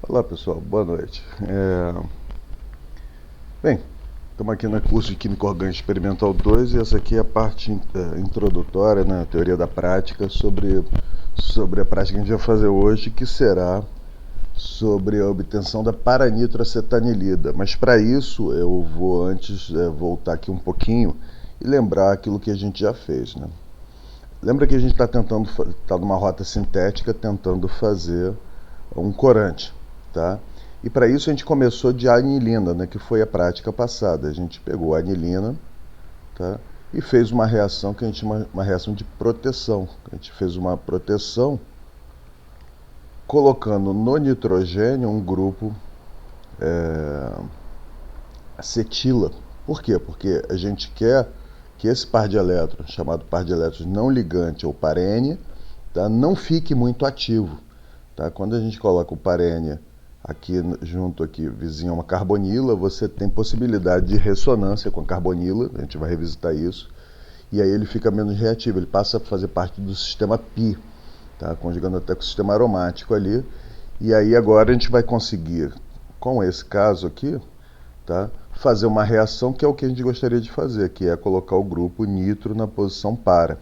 Olá pessoal, boa noite. Bem, estamos aqui no curso de Química Orgânica Experimental 2 e essa aqui é a parte introdutória, né, a teoria da prática sobre a prática que a gente vai fazer hoje, que será sobre a obtenção da paranitroacetanilida. Mas para isso eu vou antes voltar aqui um pouquinho e lembrar aquilo que a gente já fez, né? Lembra que a gente está numa rota sintética tentando fazer um corante, tá? E para isso a gente começou de anilina, né, que foi a prática passada. A gente pegou a anilina, tá, e fez uma reação que a gente chama uma reação de proteção. A gente fez uma proteção colocando no nitrogênio um grupo acetila. Por quê? Porque a gente quer que esse par de elétrons, chamado par de elétrons não ligante ou parênia, tá, não fique muito ativo. Tá? Quando a gente coloca o parênia aqui junto, aqui, vizinho a uma carbonila, você tem possibilidade de ressonância com a carbonila, a gente vai revisitar isso, e aí ele fica menos reativo, ele passa a fazer parte do sistema pi, tá? Conjugando até com o sistema aromático ali, e aí agora a gente vai conseguir, com esse caso aqui, tá, fazer uma reação que é o que a gente gostaria de fazer, que é colocar o grupo nitro na posição para,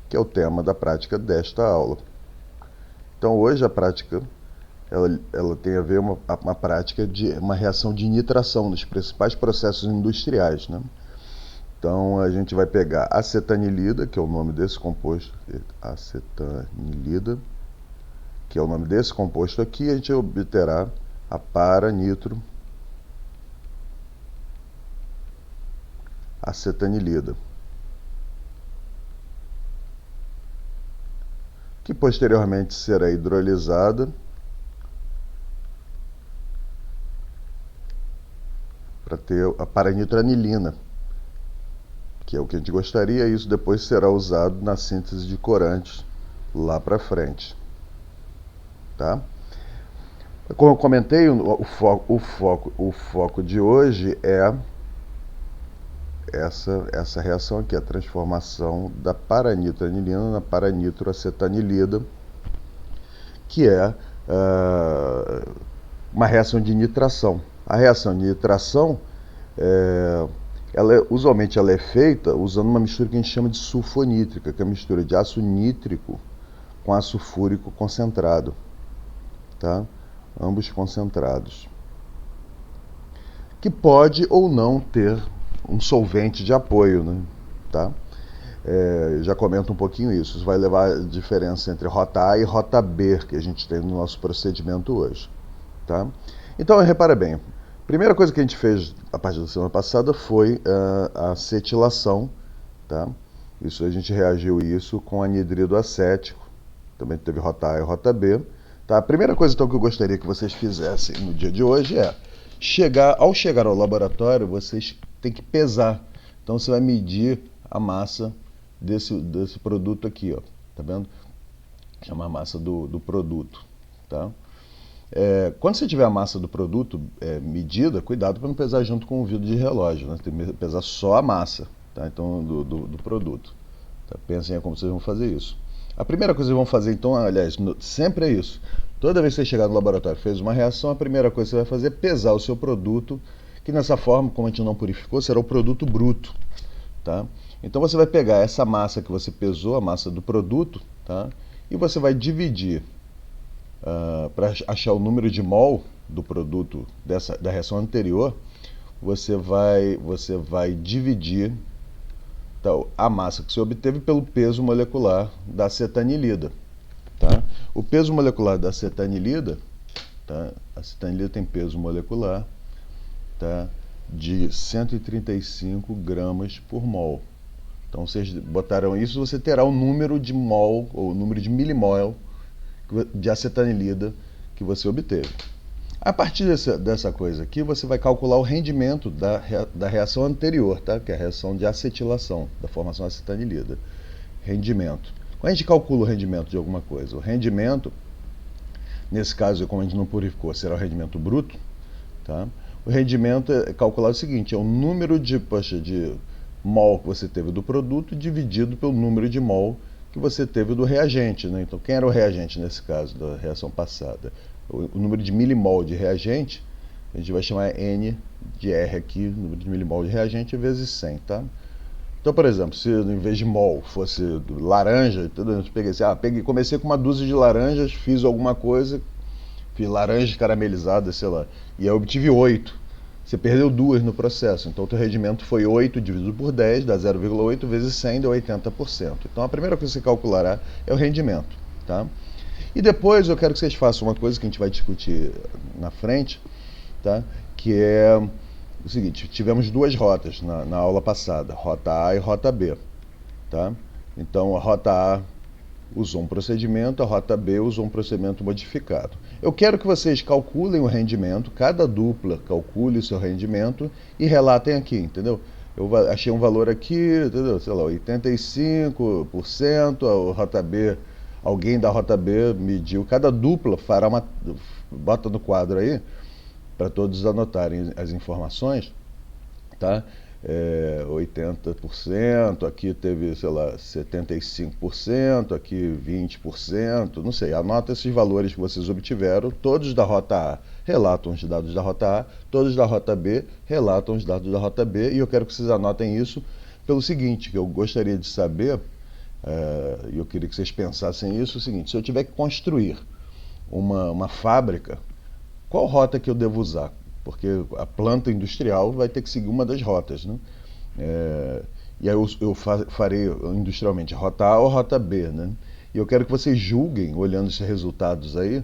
que é o tema da prática desta aula. Então hoje a prática ela tem a ver uma prática de uma reação de nitração nos principais processos industriais, né? Então a gente vai pegar acetanilida, que é o nome desse composto, acetanilida, que é o nome desse composto aqui, e a gente obterá a para-nitro acetanilida, que posteriormente será hidrolisada para ter a paranitroanilina, que é o que a gente gostaria, e isso depois será usado na síntese de corantes lá para frente. Tá? Como eu comentei, o foco de hoje é essa reação aqui, a transformação da paranitroanilina na paranitroacetanilida, que é uma reação de nitração. A reação de nitração, usualmente ela é feita usando uma mistura que a gente chama de sulfonítrica, que é a mistura de ácido nítrico com ácido fúrico concentrado, tá? Ambos concentrados, que pode ou não ter um solvente de apoio, né? Tá? Já comento um pouquinho isso. Isso vai levar a diferença entre rota A e rota B que a gente tem no nosso procedimento hoje. Tá? Então, repara bem, a primeira coisa que a gente fez a partir da semana passada foi a acetilação. Tá? Isso a gente reagiu isso com anidrido acético, também teve rota A e rota B. Tá? A primeira coisa então que eu gostaria que vocês fizessem no dia de hoje é ao chegar ao laboratório, vocês têm que pesar. Então você vai medir a massa desse produto aqui, ó. Tá vendo? Chama a massa do produto. Tá? Quando você tiver a massa do produto medida, cuidado para não pesar junto com o vidro de relógio, né? Tem que pesar só a massa, tá? Então, do produto. Tá? Pensem em como vocês vão fazer isso. A primeira coisa que vocês vão fazer, então, aliás, sempre é isso. Toda vez que você chegar no laboratório e fez uma reação, a primeira coisa que você vai fazer é pesar o seu produto, que nessa forma, como a gente não purificou, será o produto bruto. Tá? Então você vai pegar essa massa que você pesou, a massa do produto, tá? E você vai dividir para achar o número de mol do produto da reação anterior, você vai dividir a massa que você obteve pelo peso molecular da acetanilida. Tá? O peso molecular da acetanilida, tá? A acetanilida tem peso molecular, tá? De 135 gramas por mol. Então, vocês botaram isso, você terá o número de mol, ou o número de milimol de acetanilida que você obteve. A partir dessa coisa aqui, você vai calcular o rendimento da reação anterior, tá? Que é a reação de acetilação, da formação de acetanilida. Rendimento. Quando a gente calcula o rendimento de alguma coisa, o rendimento, nesse caso, como a gente não purificou, será o rendimento bruto, tá? O rendimento é calculado o seguinte, é o número de mol que você teve do produto dividido pelo número de mol que você teve do reagente, né? Então, quem era o reagente nesse caso da reação passada? O número de milimol de reagente, a gente vai chamar N de R aqui, número de milimol de reagente, vezes 100, tá? Então, por exemplo, se em vez de mol fosse laranja, eu peguei assim, comecei com uma dúzia de laranjas, fiz alguma coisa, fiz laranjas caramelizadas, sei lá, e aí eu obtive 8. Você perdeu 2 no processo, então o teu rendimento foi 8 dividido por 10, dá 0,8 vezes 100, deu 80%. Então a primeira coisa que você calculará é o rendimento, tá? E depois eu quero que vocês façam uma coisa que a gente vai discutir na frente, tá? Que é o seguinte, tivemos duas rotas na aula passada, rota A e rota B, tá? Então a rota A usou um procedimento, a rota B usou um procedimento modificado. Eu quero que vocês calculem o rendimento, cada dupla calcule o seu rendimento e relatem aqui, entendeu? Eu achei um valor aqui, entendeu? Sei lá, 85%, a rota B, alguém da rota B mediu, cada dupla fará uma, bota no quadro aí, para todos anotarem as informações, tá? 80%, aqui teve, sei lá, 75%, aqui 20%, não sei, anota esses valores que vocês obtiveram, todos da rota A relatam os dados da rota A, todos da rota B relatam os dados da rota B, e eu quero que vocês anotem isso pelo seguinte, que eu gostaria de saber, e eu queria que vocês pensassem isso, é o seguinte, se eu tiver que construir uma fábrica, qual rota que eu devo usar? Porque a planta industrial vai ter que seguir uma das rotas, né? E aí eu farei industrialmente rota A ou rota B, né? E eu quero que vocês julguem, olhando esses resultados aí,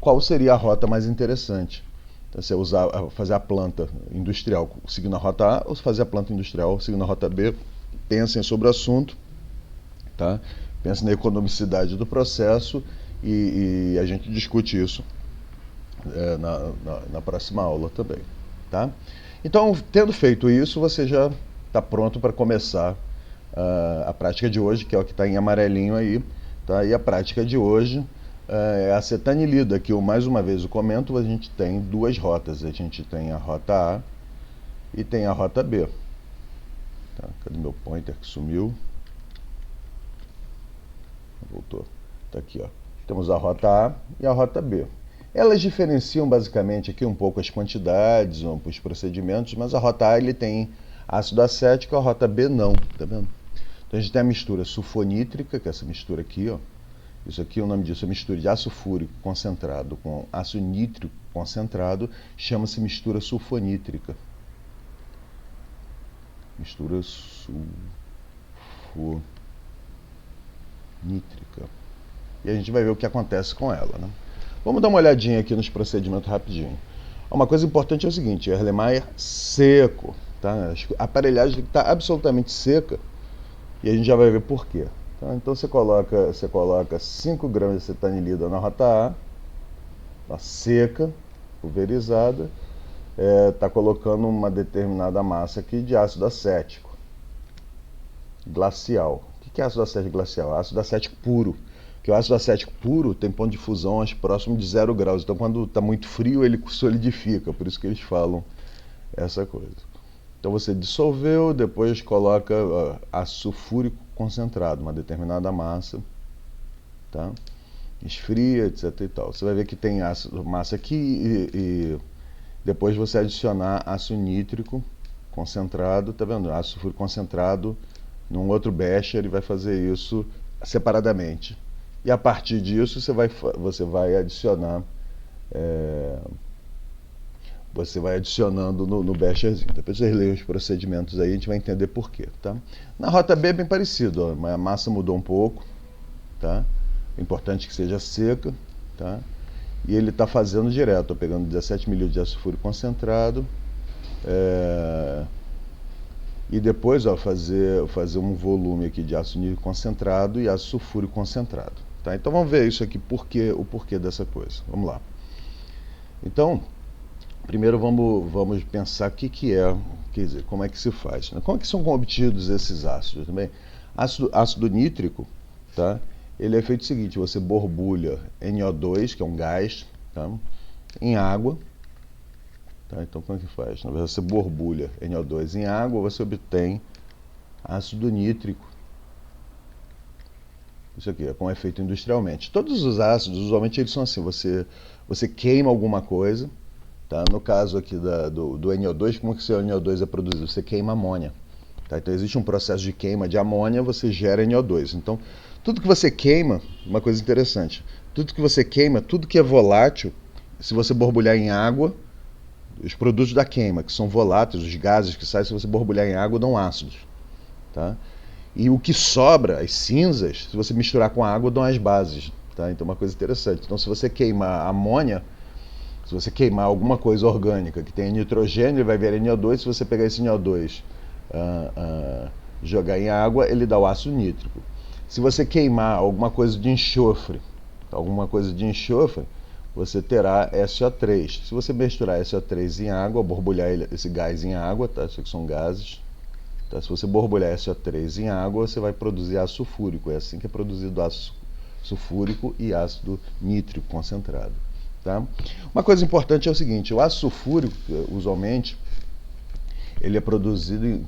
qual seria a rota mais interessante. Então, se eu fazer a planta industrial seguindo a rota A ou fazer a planta industrial seguindo a rota B, pensem sobre o assunto, tá? Pensem na economicidade do processo e a gente discute isso na próxima aula também, tá? Então, tendo feito isso, você já está pronto para começar a prática de hoje, que é o que está em amarelinho aí, tá? E a prática de hoje é a acetanilida, que eu mais uma vez eu comento, a gente tem duas rotas, a gente tem a rota A e tem a rota B. Tá? Cadê meu pointer que sumiu? Voltou. Está aqui, ó. Temos a rota A e a rota B. Elas diferenciam basicamente aqui um pouco as quantidades, os procedimentos, mas a rota A ele tem ácido acético, a rota B não, tá vendo? Então a gente tem a mistura sulfonítrica, que é essa mistura aqui, ó. Isso aqui, o nome disso é mistura de ácido fúrico concentrado com ácido nítrico concentrado, chama-se mistura sulfonítrica. Mistura sulfonítrica. E a gente vai ver o que acontece com ela, né? Vamos dar uma olhadinha aqui nos procedimentos rapidinho. Uma coisa importante é o seguinte, o Erlenmeyer seco, tá? A aparelhagem tem que estar absolutamente seca e a gente já vai ver por quê. Tá? Então você coloca 5 gramas de acetanilida na rota A, tá seca, pulverizada, está colocando uma determinada massa aqui de ácido acético glacial. O que é ácido acético glacial? Ácido acético puro. Porque o ácido acético puro tem ponto de fusão acho, próximo de 0 graus. Então, quando está muito frio, ele solidifica. Por isso que eles falam essa coisa. Então, você dissolveu, depois coloca ácido sulfúrico concentrado, uma determinada massa. Tá? Esfria, etc. E tal. Você vai ver que tem massa aqui e depois você adicionar ácido nítrico concentrado. Tá vendo? Ácido sulfúrico concentrado num outro becher e vai fazer isso separadamente. E a partir disso você vai adicionar, você vai adicionando no becherzinho. Depois vocês leem os procedimentos aí, a gente vai entender por quê, tá? Na rota B é bem parecido, ó, a massa mudou um pouco, tá? É importante que seja seca, tá? E ele está fazendo direto, tô pegando 17 ml de ácido sulfúrico concentrado, e depois ó, fazer um volume aqui de ácido nítrico concentrado e ácido sulfúrico concentrado. Tá? Então vamos ver isso aqui, o porquê dessa coisa. Vamos lá. Então, primeiro vamos pensar o que é, quer dizer, como é que se faz. Né? Como é que são obtidos esses ácidos também? Ácido nítrico, tá? Ele é feito o seguinte, você borbulha NO2, que é um gás, tá? Em água. Tá? Então, como é que faz? Na verdade, você borbulha NO2 em água, você obtém ácido nítrico. Isso aqui é como é feito industrialmente. Todos os ácidos, usualmente, eles são assim: você queima alguma coisa, tá? No caso aqui do NO2, como que o NO2 é produzido? Você queima amônia. Tá? Então existe um processo de queima de amônia, você gera NO2. Então, tudo que você queima, uma coisa interessante, tudo que você queima, tudo que é volátil, se você borbulhar em água, os produtos da queima, que são voláteis, os gases que saem, se você borbulhar em água, dão ácidos. Tá? E o que sobra, as cinzas, se você misturar com a água, dão as bases. Tá? Então, uma coisa interessante. Então, se você queimar amônia, se você queimar alguma coisa orgânica que tenha nitrogênio, ele vai ver NO2. Se você pegar esse NO2 jogar em água, ele dá o ácido nítrico. Se você queimar alguma coisa de enxofre, você terá SO3. Se você misturar SO3 em água, borbulhar esse gás em água, tá? Isso aqui são gases. Tá? Se você borbulhar SO3 em água, você vai produzir ácido sulfúrico. É assim que é produzido ácido sulfúrico e ácido nítrico concentrado. Tá? Uma coisa importante é o seguinte: o ácido sulfúrico, usualmente, ele é produzido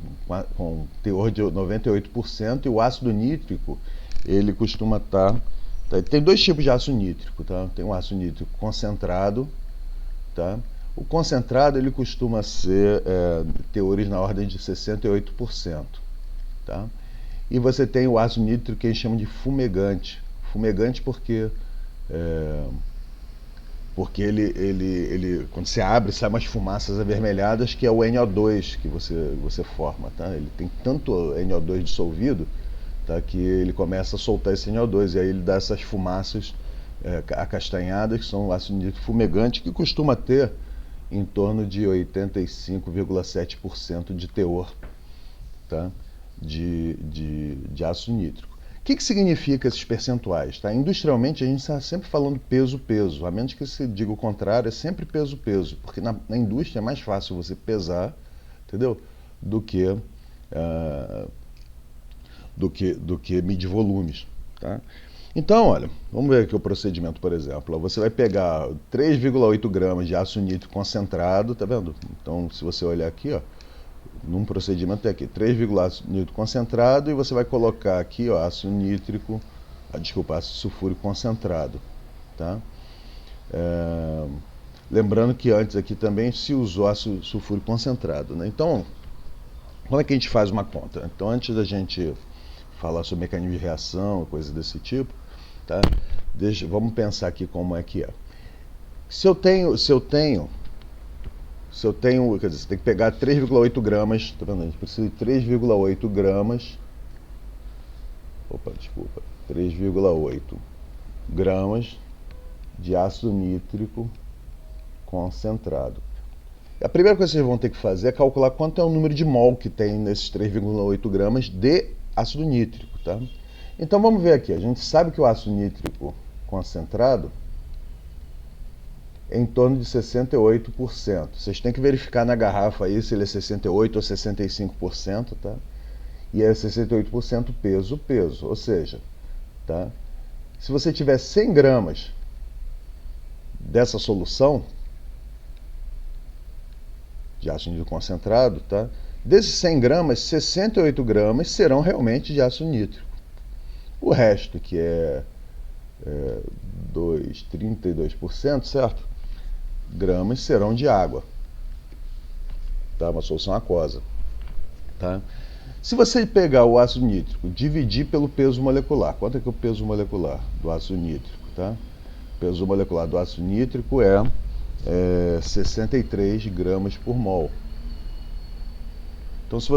com teor de 98%, e o ácido nítrico, ele costuma estar... Tem dois tipos de ácido nítrico, tá? Tem um ácido nítrico concentrado, tá? O concentrado, ele costuma ser teores na ordem de 68%, tá? E você tem o ácido nítrico que a gente chama de fumegante. Fumegante porque ele, quando você abre, sai umas fumaças avermelhadas, que é o NO2 que você forma, tá? Ele tem tanto NO2 dissolvido, tá, que ele começa a soltar esse NO2, e aí ele dá essas fumaças acastanhadas, que são o ácido nítrico fumegante, que costuma ter em torno de 85,7% de teor, tá, de ácido nítrico. O que significa esses percentuais? Tá? Industrialmente, a gente está sempre falando peso-peso, a menos que se diga o contrário, é sempre peso-peso, porque na indústria é mais fácil você pesar, entendeu? Do que medir volumes. Tá? Então, olha, vamos ver aqui o procedimento, por exemplo. Você vai pegar 3,8 gramas de ácido nítrico concentrado, tá vendo? Então, se você olhar aqui, ó, num procedimento tem aqui 3,8 ácido nítrico concentrado, e você vai colocar aqui, ó, ácido sulfúrico concentrado, tá? Lembrando que antes aqui também se usou ácido sulfúrico concentrado, né? Então, como é que a gente faz uma conta? Então, antes da gente falar sobre mecanismo de reação, coisas desse tipo, tá? Vamos pensar aqui como é que é. Se eu tenho, quer dizer, você tem que pegar 3,8 gramas, tá vendo? A gente precisa de 3,8 gramas, 3,8 gramas de ácido nítrico concentrado. A primeira coisa que vocês vão ter que fazer é calcular quanto é o número de mol que tem nesses 3,8 gramas de ácido nítrico, tá? Então vamos ver aqui, a gente sabe que o ácido nítrico concentrado é em torno de 68%. Vocês têm que verificar na garrafa aí se ele é 68% ou 65%, tá? E é 68% peso, ou seja, tá? Se você tiver 100 gramas dessa solução de ácido nítrico concentrado, tá? Desses 100 gramas, 68 gramas serão realmente de ácido nítrico. O resto, que é 32%, certo? Gramas serão de água, tá? Uma solução aquosa, tá? Se você pegar o ácido nítrico, dividir pelo peso molecular, quanto é que é o peso molecular do ácido nítrico, tá? O peso molecular do ácido nítrico é 63 gramas por mol. Então, se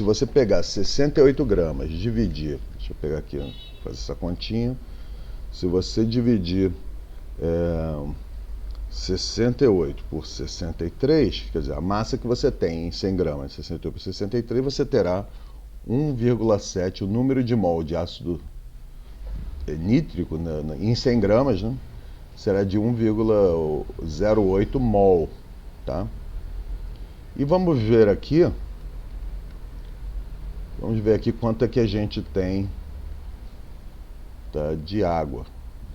você pegar 68 gramas, dividir, deixa eu pegar aqui, fazer essa continha, se você dividir 68 por 63, quer dizer, a massa que você tem em 100 gramas, 68 por 63, você terá 1,7, o número de mol de ácido nítrico em 100 gramas, né, será de 1,08 mol, tá? E vamos ver aqui quanto é que a gente tem, tá, de água.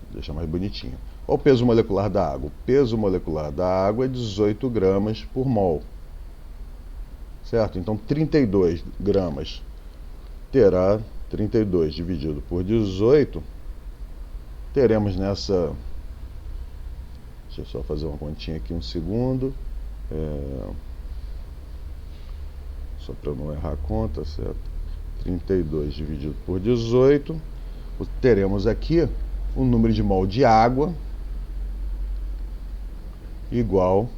Vou deixar mais bonitinho. Olha o peso molecular da água. O peso molecular da água é 18 gramas por mol. Certo? Então, 32 gramas terá 32 dividido por 18, teremos nessa... Deixa eu só fazer uma continha aqui um segundo. Só para não errar a conta, certo? 32 dividido por 18. Teremos aqui o número de mol de água igual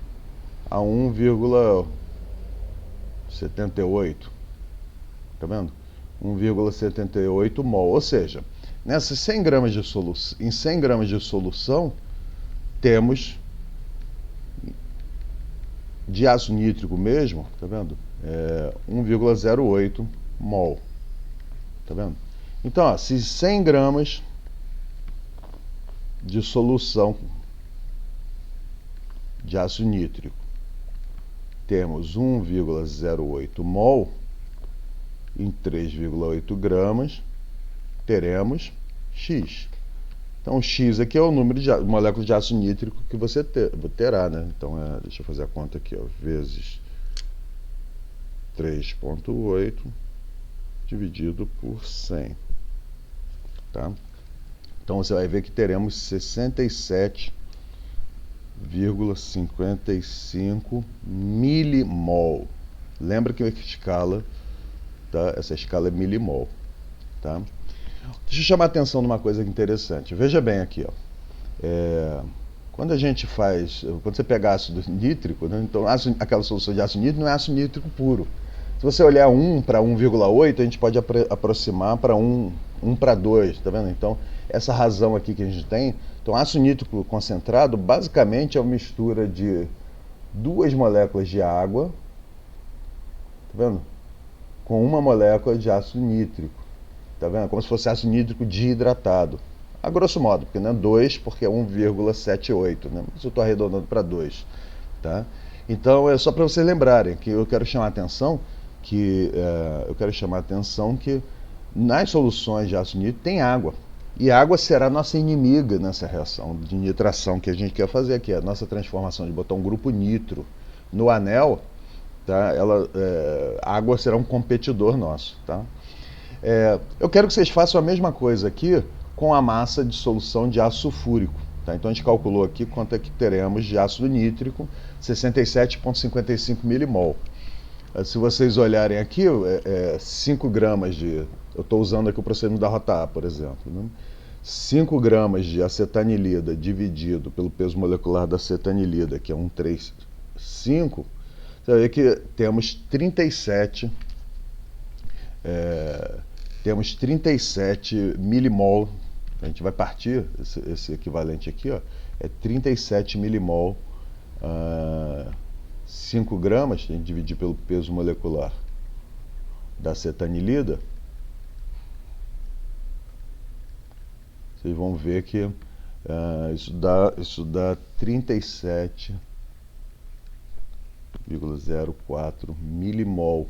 a 1,78. Tá vendo? 1,78 mol. Ou seja, nessas 100 gramas de solução, em 100 gramas de solução, temos de ácido nítrico mesmo, tá vendo? 1,08 mol. Tá vendo? Então, ó, se 100 gramas de solução de ácido nítrico temos 1,08 mol, em 3,8 gramas teremos X. Então, X aqui é o número de moléculas de ácido nítrico que você terá, né? Então, deixa eu fazer a conta aqui, ó, vezes 3,8 dividido por 100. Tá? Então, você vai ver que teremos 67,55 milimol. Lembra que a escala, tá? Essa escala é milimol. Tá? Deixa eu chamar a atenção numa coisa interessante. Veja bem aqui, ó. Quando a gente faz, quando você pega ácido nítrico, né, então aquela solução de ácido nítrico não é ácido nítrico puro. Se você olhar 1 para 1,8, a gente pode aproximar para 1 para 2, tá vendo? Então, essa razão aqui que a gente tem, então ácido nítrico concentrado basicamente é uma mistura de 2 moléculas de água, tá vendo? Com 1 molécula de ácido nítrico. Tá vendo? Como se fosse ácido nítrico desidratado. A grosso modo, porque não é 2, porque é 1,78, né? Mas eu estou arredondando para 2. Tá? Então, é só para vocês lembrarem que eu quero chamar a atenção que nas soluções de ácido nítrico tem água. E a água será nossa inimiga nessa reação de nitração que a gente quer fazer aqui. A nossa transformação de botar um grupo nitro no anel, tá? A água será um competidor nosso. Tá? Eu quero que vocês façam a mesma coisa aqui com a massa de solução de ácido sulfúrico. Tá? Então a gente calculou aqui quanto é que teremos de ácido nítrico, 67,55 milimol. Se vocês olharem aqui, 5 gramas de... Eu estou usando aqui o procedimento da rota A, por exemplo. Né? 5 gramas de acetanilida dividido pelo peso molecular da acetanilida, que é 1,35, você vai ver que temos 37 milimol. A gente vai partir, esse equivalente aqui, ó, é 37 milimol, 5 gramas, a gente dividir pelo peso molecular da acetanilida, vocês vão ver que isso dá 37,04 milimol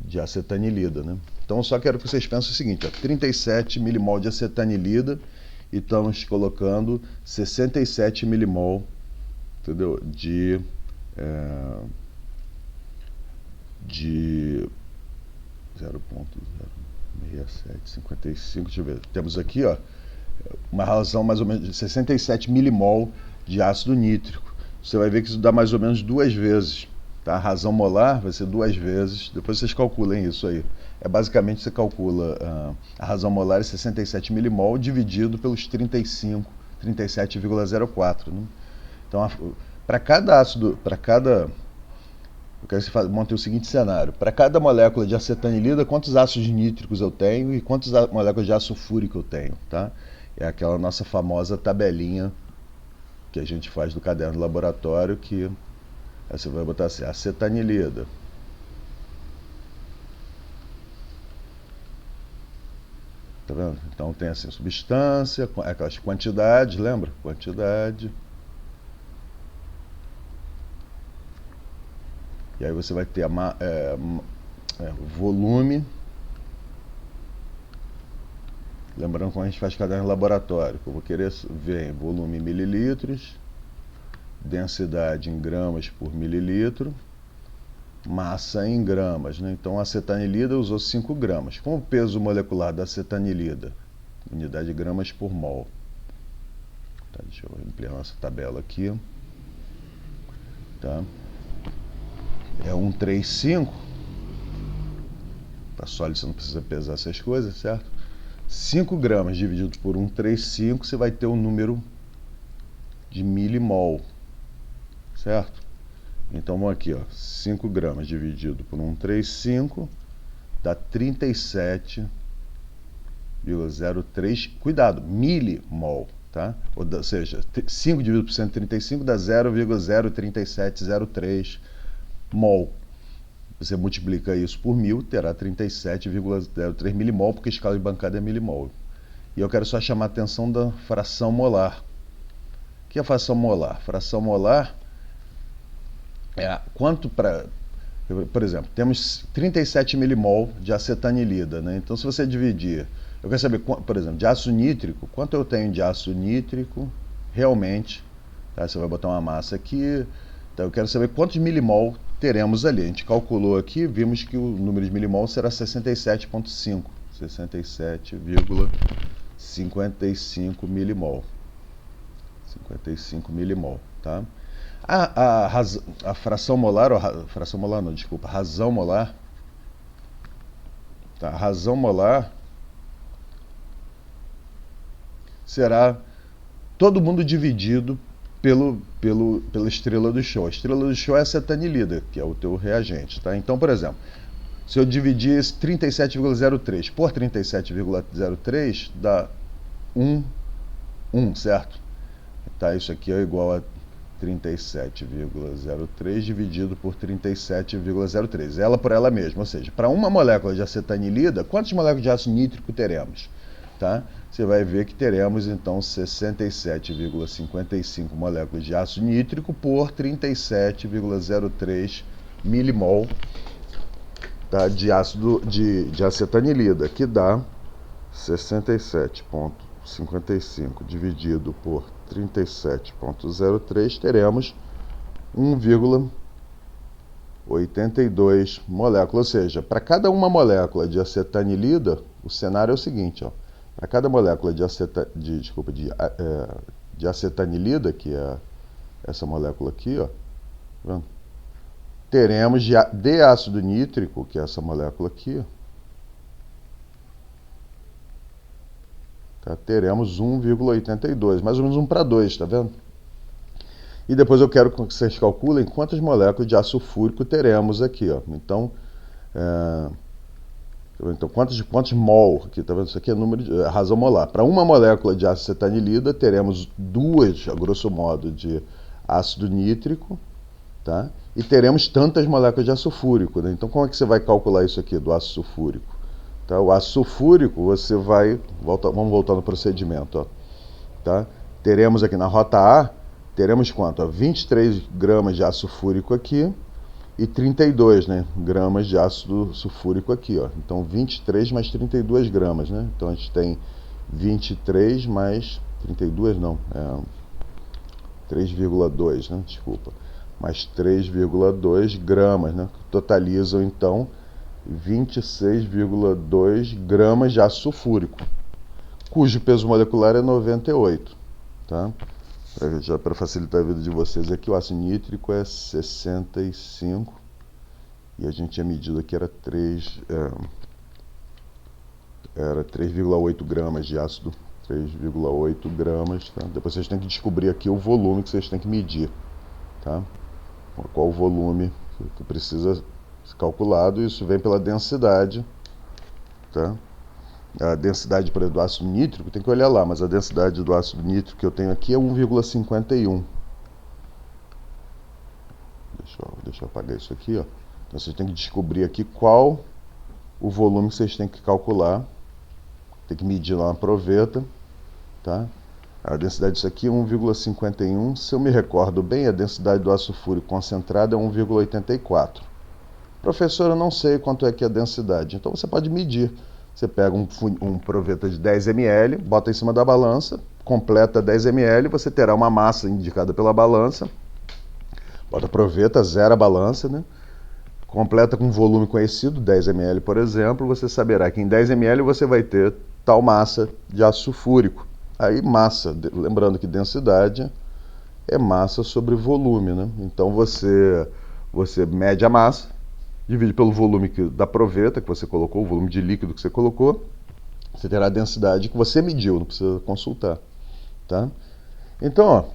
de acetanilida, né? Então, eu só quero que vocês pensem o seguinte, ó, 37 milimol de acetanilida e estamos colocando 67 milimol, entendeu? De 0,06755, deixa eu ver. Temos aqui, ó, uma relação mais ou menos de 67 milimol de ácido nítrico. Você vai ver que isso dá mais ou menos 2 vezes. Tá? A razão molar vai ser 2 vezes, depois vocês calculem isso aí. Basicamente você calcula a razão molar é 67 milimol dividido pelos 37,04. Né? Então, para cada ácido, eu quero que você monte o seguinte cenário. Para cada molécula de acetanilida, quantos ácidos nítricos eu tenho e quantas moléculas de ácido sulfúrico eu tenho. Tá? É aquela nossa famosa tabelinha que a gente faz do caderno do laboratório, que aí você vai botar assim, acetanilida. Tá vendo? Então tem assim, substância, aquelas quantidades, lembra? Quantidade. E aí você vai ter o volume. Lembrando como a gente faz caderno laboratório, que eu vou querer ver volume em mililitros, densidade em gramas por mililitro, massa em gramas. Né? Então a acetanilida usou 5 gramas. Como o peso molecular da acetanilida unidade de gramas por mol. Tá, deixa eu ampliar nossa tabela aqui. Tá? É 135. Para sólido você não precisa pesar essas coisas, certo? 5 gramas dividido por 135, você vai ter o número de milimol, certo? Então vamos aqui, ó, 5 gramas dividido por 135 dá 37,03, cuidado, milimol, tá? Ou seja, 5 dividido por 135 dá 0,03703 mol. Você multiplica isso por 1000, terá 37,03 milimol, porque a escala de bancada é milimol. E eu quero só chamar a atenção da fração molar. O que é a fração molar? Fração molar é quanto para... Por exemplo, temos 37 milimol de acetanilida, né? Então, se você dividir... Eu quero saber, por exemplo, de ácido nítrico, quanto eu tenho de ácido nítrico realmente. Tá? Você vai botar uma massa aqui. Então, eu quero saber quantos milimol teremos ali. A gente calculou aqui, vimos que o número de milimol será 67,5. 67,55 milimol. 55 milimol, tá? A fração molar, fração molar não, desculpa, razão molar. Tá? A razão molar será todo mundo dividido pela estrela do show. A estrela do show é a acetanilida, que é o teu reagente, tá? Então, por exemplo, se eu dividir esse 37,03 por 37,03, dá 1, certo? Tá, isso aqui é igual a 37,03 dividido por 37,03. Ela por ela mesma, ou seja, para uma molécula de acetanilida, quantas moléculas de ácido nítrico teremos? Tá? Você vai ver que teremos então 67,55 moléculas de ácido nítrico por 37,03 milimol, tá, de ácido de acetanilida, que dá 67,55 dividido por 37,03, teremos 1,82 moléculas. Ou seja, para cada uma molécula de acetanilida, o cenário é o seguinte, ó. Para cada molécula de acetanilida, que é essa molécula aqui, ó, teremos de ácido nítrico, que é essa molécula aqui, ó, tá? Teremos 1,82, mais ou menos 1 para 2, tá vendo? E depois eu quero que vocês calculem quantas moléculas de ácido sulfúrico teremos aqui, ó. Então quantos mol, aqui, tá vendo? Isso aqui é número de razão molar. Para uma molécula de acetanilida, teremos 2, a grosso modo, de ácido nítrico, tá? E teremos tantas moléculas de ácido sulfúrico, né? Então, como é que você vai calcular isso aqui do ácido sulfúrico? Tá? O ácido sulfúrico, você vai... vamos voltar no procedimento, ó. Tá? Teremos aqui na rota A, teremos quanto? Ó, 23 gramas de ácido sulfúrico aqui e 32, né, gramas de ácido sulfúrico aqui, ó. Então 23 mais 32 gramas, né? Então a gente tem 23 mais 32, não, 3,2, né? Desculpa. Mais 3,2 gramas, né? Totalizam então 26,2 gramas de ácido sulfúrico, cujo peso molecular é 98, tá? Já para facilitar a vida de vocês aqui, o ácido nítrico é 65 e a gente tinha medido aqui era 3,8 gramas de ácido, 3,8 gramas, tá? Depois vocês têm que descobrir aqui o volume que vocês têm que medir, tá? Qual o volume que precisa ser calculado, isso vem pela densidade, tá? A densidade, por exemplo, do ácido nítrico, tem que olhar lá, mas a densidade do ácido nítrico que eu tenho aqui é 1,51. Deixa eu apagar isso aqui, ó. Então vocês têm que descobrir aqui qual o volume que vocês têm que calcular. Tem que medir lá na proveta, tá? A densidade disso aqui é 1,51. Se eu me recordo bem, a densidade do ácido sulfúrico concentrado é 1,84. Professor, eu não sei quanto é que é a densidade. Então você pode medir. Você pega um proveta de 10 ml, bota em cima da balança, completa 10 ml, você terá uma massa indicada pela balança. Bota a proveta, zera a balança, né? Completa com um volume conhecido, 10 ml, por exemplo, você saberá que em 10 ml você vai ter tal massa de ácido sulfúrico. Aí massa, lembrando que densidade é massa sobre volume, né? Então você mede a massa, divide pelo volume da proveta que você colocou, o volume de líquido que você colocou, você terá a densidade que você mediu, não precisa consultar, tá? Então, ó,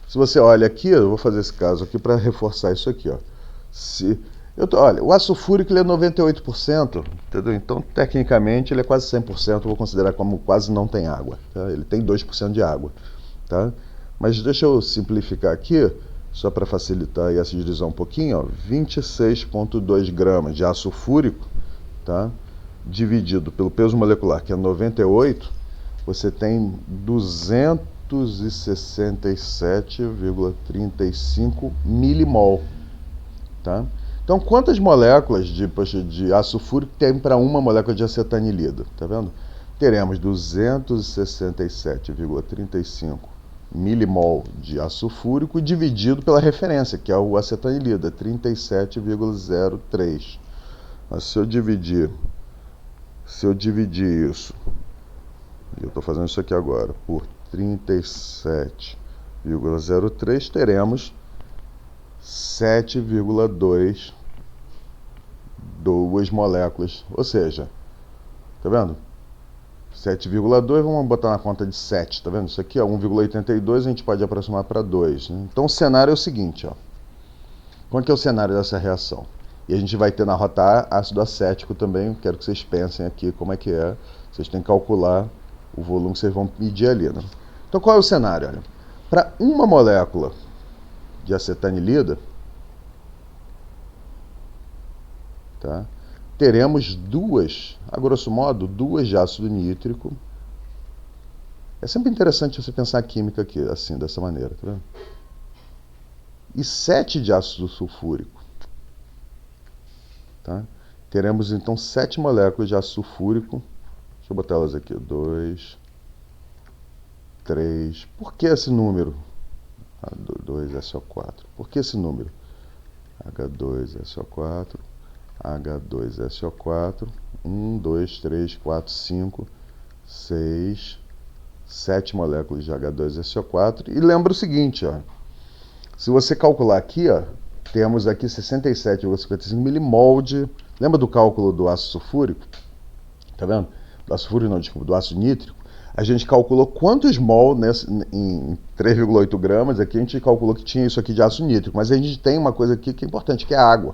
se você olha aqui, eu vou fazer esse caso aqui para reforçar isso aqui, ó. Olha, o ácido sulfúrico ele é 98%, entendeu? Então, tecnicamente, ele é quase 100%, eu vou considerar como quase não tem água, tá? Ele tem 2% de água, tá? Mas deixa eu simplificar aqui, só para facilitar essa divisão um pouquinho, ó, 26,2 gramas de ácido sulfúrico, tá? Dividido pelo peso molecular, que é 98, você tem 267,35 milimol, tá? Então, quantas moléculas de ácido sulfúrico tem para uma molécula de acetanilida? Tá vendo? Teremos 267,35 milimol de ácido sulfúrico dividido pela referência, que é o acetanilida, 37,03. Mas se eu dividir isso, eu estou fazendo isso aqui agora, por 37,03, teremos 7,2 moléculas, ou seja, tá vendo? 7,2, vamos botar na conta de 7, tá vendo? Isso aqui é 1,82, a gente pode aproximar para 2. Né? Então o cenário é o seguinte, ó. Qual que é o cenário dessa reação? E a gente vai ter na rota A ácido acético também, quero que vocês pensem aqui como é que é. Vocês têm que calcular o volume que vocês vão medir ali, né? Então qual é o cenário? Olha, para uma molécula de acetanilida, tá? Teremos duas, a grosso modo, duas de ácido nítrico. É sempre interessante você pensar a química aqui, assim, dessa maneira, tá vendo? E 7 de ácido sulfúrico, tá? Teremos então 7 moléculas de ácido sulfúrico. Deixa eu botar elas aqui, 2, 3. Por que esse número? H2SO4. Por que esse número? H2SO4, H2SO4, 1, 2, 3, 4, 5, 6, 7 moléculas de H2SO4. E lembra o seguinte, ó, se você calcular aqui, ó, temos aqui 67,55 milimol de... Lembra do cálculo do ácido sulfúrico? Tá vendo? Do ácido sulfúrico, não, desculpa, do ácido nítrico. A gente calculou quantos mol em 3,8 gramas, aqui a gente calculou que tinha isso aqui de ácido nítrico, mas a gente tem uma coisa aqui que é importante, que é a água.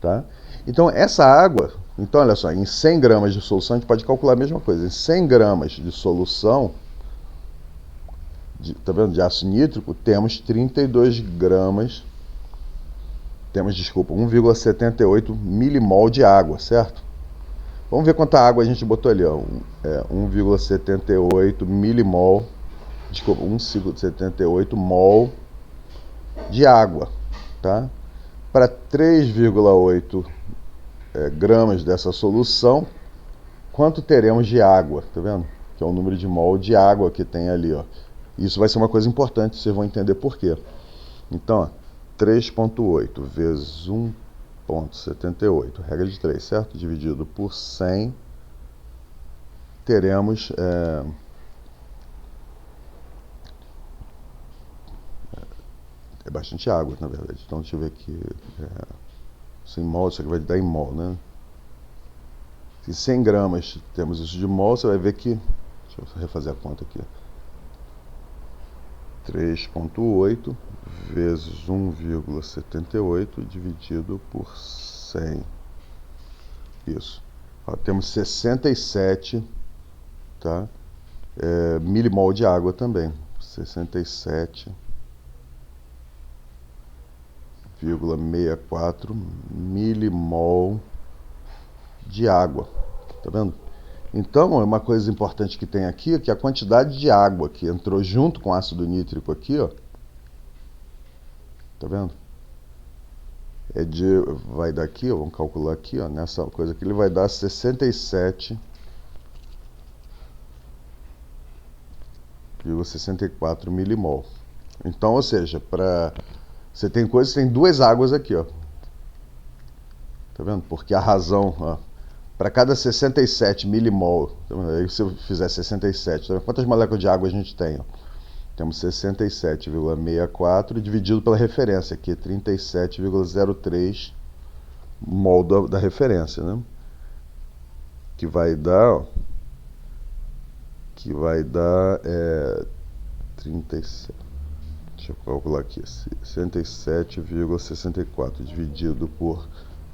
Tá? Então, essa água, então olha só, em 100 gramas de solução, a gente pode calcular a mesma coisa. Em 100 gramas de solução, tá vendo, de ácido nítrico, temos 32 gramas, temos, desculpa, 1,78 milimol de água, certo? Vamos ver quanta água a gente botou ali, ó. 1,78 milimol, desculpa, 1,78 mol de água, tá? Para 3,8 gramas dessa solução, quanto teremos de água, tá vendo? Que é o número de mol de água que tem ali, ó. Isso vai ser uma coisa importante, vocês vão entender por quê. Então, 3,8 vezes 1,78, regra de 3, certo? Dividido por 100, teremos... É bastante água, na verdade. Então, deixa eu ver aqui. 100 mol, isso aqui vai dar em mol, né? Se 100 gramas temos isso de mol, você vai ver que... Deixa eu refazer a conta aqui. 3,8 vezes 1,78 dividido por 100. Isso. Ó, temos 67, tá? Milimol de água também. 67,64 milimol de água. Tá vendo? Então, uma coisa importante que tem aqui é que a quantidade de água que entrou junto com o ácido nítrico aqui, ó, tá vendo? Vai dar aqui, ó, vamos calcular aqui, ó, nessa coisa aqui, ele vai dar 67,64 milimol. Então, ou seja, você tem duas águas aqui, ó. Tá vendo? Porque a razão, ó, para cada 67 milimol, então, aí se eu fizer 67, então, quantas moléculas de água a gente tem? Ó? Temos 67,64 dividido pela referência, aqui 37,03 mol da referência, né? Que vai dar 37, deixa eu calcular aqui, 67,64 dividido por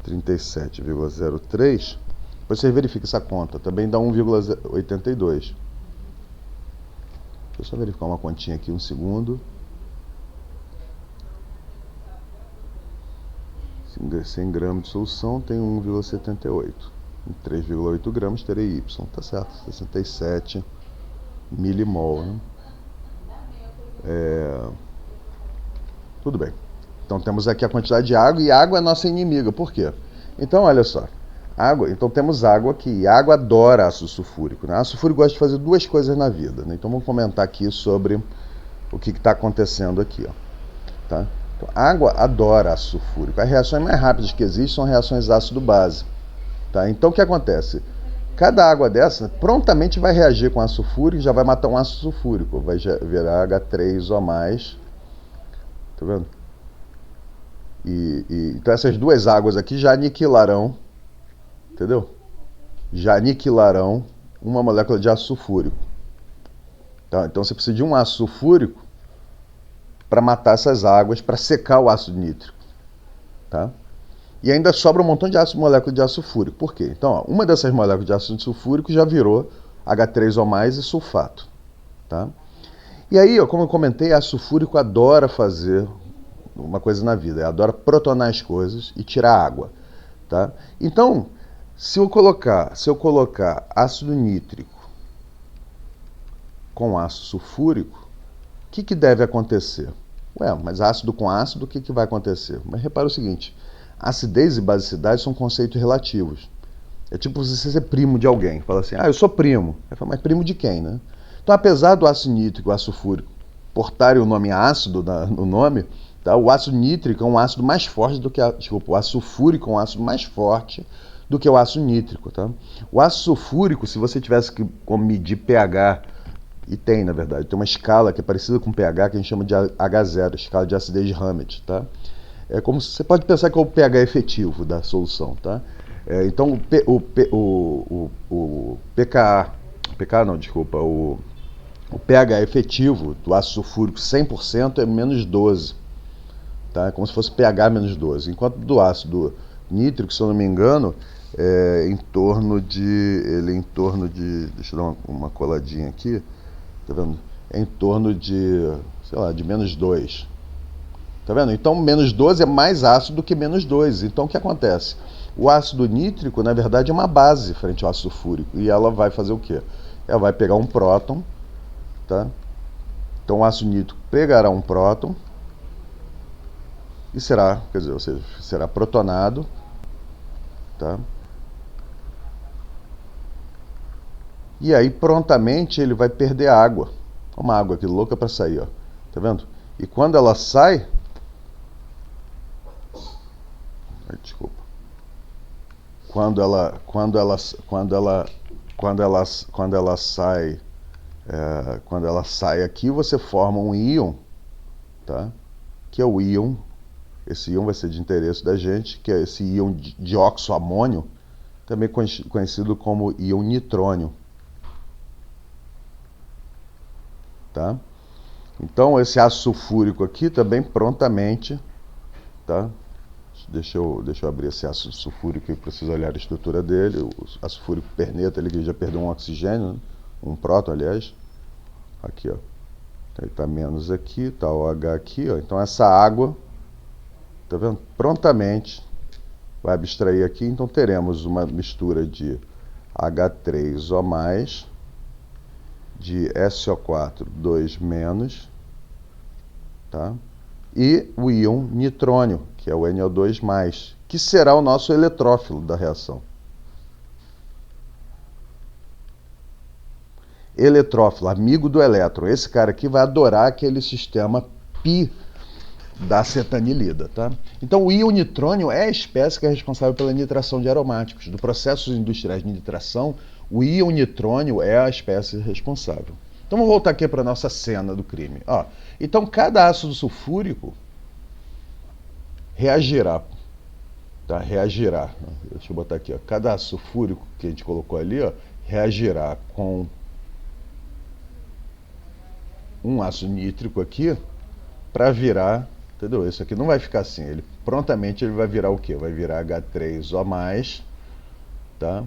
37,03, depois você verifica essa conta, também dá 1,82. Deixa eu só verificar uma continha aqui, um segundo. 100 gramas de solução tem 1,78. Em 3,8 gramas terei Y, tá certo, 67 milimol, né? Tudo bem. Então temos aqui a quantidade de água, e água é nossa inimiga. Por quê? Então, olha só. Água, então temos água aqui, e a água adora ácido sulfúrico, né? Ácido sulfúrico gosta de fazer duas coisas na vida, né? Então vamos comentar aqui sobre o que está acontecendo aqui, ó. Tá? Então, a água adora ácido sulfúrico. As reações mais rápidas que existem são reações ácido-base. Tá? Então o que acontece? Cada água dessa prontamente vai reagir com ácido sulfúrico e já vai matar um ácido sulfúrico, vai virar H3O+. Tá vendo? Então essas duas águas aqui já aniquilarão, entendeu? Já aniquilarão uma molécula de ácido sulfúrico. Tá? Então você precisa de um ácido sulfúrico para matar essas águas, para secar o ácido nítrico. Tá? E ainda sobra um montão de molécula de ácido sulfúrico. Por quê? Então, ó, uma dessas moléculas de ácido sulfúrico já virou H3O+, e sulfato. Tá? E aí, ó, como eu comentei, ácido sulfúrico adora fazer uma coisa na vida, adora protonar as coisas e tirar água. Tá? Então, se eu colocar ácido nítrico com ácido sulfúrico, o que deve acontecer? Ué, mas ácido com ácido, o que vai acontecer? Mas repara o seguinte, acidez e basicidade são conceitos relativos. É tipo você ser primo de alguém. Fala assim, eu sou primo. Mas primo de quem, né? Então, apesar do ácido nítrico e o ácido sulfúrico portarem o nome ácido no nome, tá? O ácido nítrico é um ácido mais forte do que o ácido sulfúrico é um ácido mais forte do que o ácido nítrico, tá? O ácido sulfúrico, se você tivesse que medir pH, e tem, na verdade, tem uma escala que é parecida com pH que a gente chama de H0, escala de acidez de Hammett, tá? É como você pode pensar que é o pH efetivo da solução, tá? Então o pH efetivo do ácido sulfúrico 100% é menos 12, tá? É como se fosse pH menos 12, enquanto do ácido nítrico, se eu não me engano, em torno de, deixa eu dar uma coladinha aqui, tá vendo? É em torno de, sei lá, de menos 2. Tá vendo? Então, menos 12 é mais ácido do que menos 2. Então, o que acontece? O ácido nítrico, na verdade, é uma base frente ao ácido sulfúrico. E ela vai fazer o quê? Ela vai pegar um próton, tá? Então, o ácido nítrico pegará um próton e será protonado, tá? E aí, prontamente, ele vai perder água. Uma água aqui louca para sair, ó. Tá vendo? E quando ela sai... Desculpa. Quando ela sai aqui, você forma um íon, tá? Que é o íon. Esse íon vai ser de interesse da gente, que é esse íon dióxido-amônio, também conhecido como íon nitrônio. Tá? Então esse ácido sulfúrico aqui também prontamente, tá? Deixa eu abrir esse ácido sulfúrico, eu preciso olhar a estrutura dele. O ácido sulfúrico perneta ali, que já perdeu um oxigênio, né? Um próton, aliás. Aqui, ó. Ele está menos aqui, tá o H aqui, ó. Então essa água, tá vendo? Prontamente vai abstrair aqui, então teremos uma mistura de H3O+, de SO4 2-, tá? E o íon nitrônio, que é o NO2+, que será o nosso eletrófilo da reação. Eletrófilo, amigo do elétron. Esse cara aqui vai adorar aquele sistema pi da acetanilida, tá? Então o íon nitrônio é a espécie que é responsável pela nitração de aromáticos. Do processos industriais de nitração, o íon nitrônio é a espécie responsável. Então vamos voltar aqui para a nossa cena do crime. Ó, então cada ácido sulfúrico reagirá, tá? Reagirá. Deixa eu botar aqui, ó. Cada ácido sulfúrico que a gente colocou ali, ó, reagirá com um ácido nítrico aqui para virar, entendeu? Isso aqui não vai ficar assim, ele prontamente ele vai virar o quê? Vai virar H3O+, tá?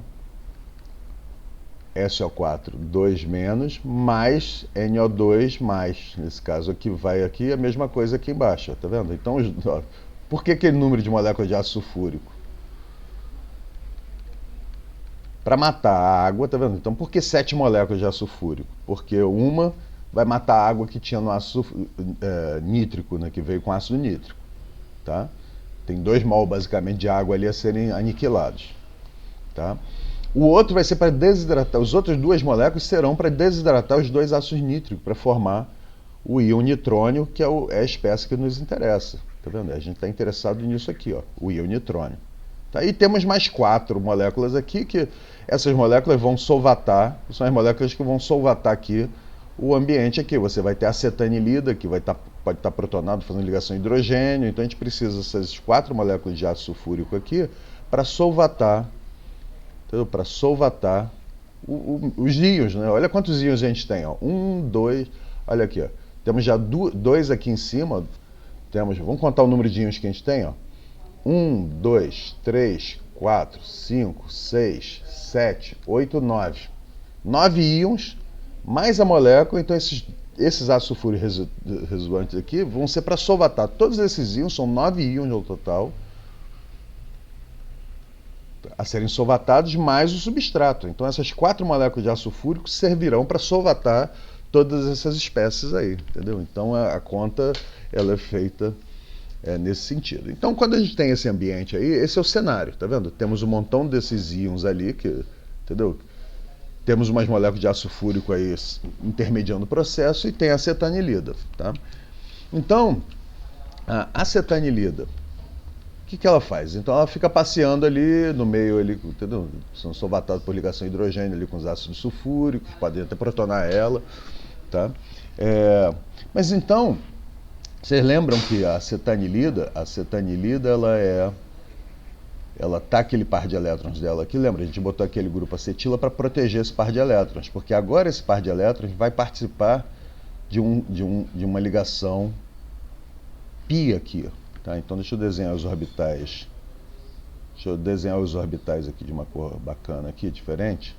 SO4 2 menos, mais NO2 mais. Nesse caso aqui vai aqui a mesma coisa aqui embaixo, ó, tá vendo? Então, ó, por que aquele número de moléculas de ácido sulfúrico? Para matar a água, tá vendo? Então, por que 7 moléculas de ácido sulfúrico? Porque uma vai matar a água que tinha no ácido nítrico, né, que veio com ácido nítrico, tá? Tem 2 mol basicamente de água ali a serem aniquilados, tá? O outro vai ser para desidratar, as outras 2 moléculas serão para desidratar os 2 ácidos nítricos para formar o íon nitrônio, que é a espécie que nos interessa, tá vendo? A gente está interessado nisso aqui, ó, o íon nitrônio. Tá? E temos mais 4 moléculas aqui, que essas moléculas vão solvatar, são as moléculas que vão solvatar aqui o ambiente aqui. Você vai ter acetanilida, que pode estar protonado fazendo ligação hidrogênio, então a gente precisa dessas 4 moléculas de ácido sulfúrico aqui para solvatar, para solvatar os íons, né? Olha quantos íons a gente tem, ó. 1, 2, olha aqui, ó. Temos já 2 aqui em cima, vamos contar o número de íons que a gente tem, ó. 1, 2, 3, 4, 5, 6, 7, 8, 9. 9 íons, mais a molécula, então esses ácidos sulfúricos resultantes aqui vão ser para solvatar. Todos esses íons, são 9 íons no total, a serem solvatados, mais o substrato. Então essas 4 moléculas de ácido sulfúrico servirão para solvatar todas essas espécies aí, entendeu? Então a conta ela é feita nesse sentido. Então, quando a gente tem esse ambiente aí, esse é o cenário, tá vendo? Temos um montão desses íons ali, entendeu? Temos umas moléculas de ácido sulfúrico aí intermediando o processo e tem a acetanilida, tá? Então, a acetanilida, o que ela faz? Então, ela fica passeando ali no meio, ali, entendeu? São solvatados por ligação hidrogênio ali com os ácidos sulfúricos, podem até protonar ela, tá? Mas então, vocês lembram que a acetanilida ela tá aquele par de elétrons dela aqui, lembra? A gente botou aquele grupo acetila para proteger esse par de elétrons, porque agora esse par de elétrons vai participar de uma ligação π aqui, tá? Então deixa eu desenhar os orbitais. Deixa eu desenhar os orbitais aqui de uma cor bacana aqui, diferente.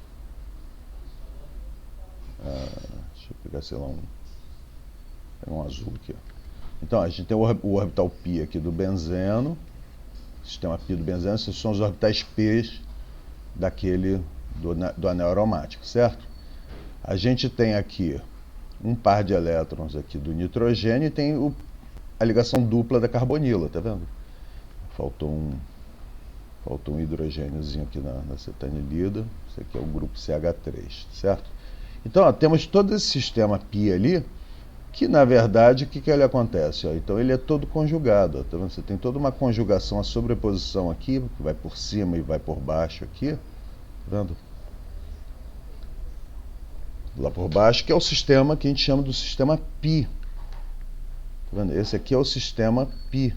Deixa eu pegar, sei lá, um azul aqui, ó. Então, a gente tem o orbital π aqui do benzeno, sistema π do benzeno, esses são os orbitais p do anel aromático, certo? A gente tem aqui um par de elétrons aqui do nitrogênio e tem a ligação dupla da carbonila, tá vendo? Faltou um hidrogêniozinho aqui na acetanilida, esse aqui é o grupo CH3, certo? Então, ó, temos todo esse sistema π ali, que na verdade, o que ele acontece? Ó? Então ele é todo conjugado, ó, tá vendo? Você tem toda uma conjugação, a sobreposição aqui, que vai por cima e vai por baixo aqui, tá vendo? Lá por baixo, que é o sistema que a gente chama do sistema π. Tá vendo? Esse aqui é o sistema π.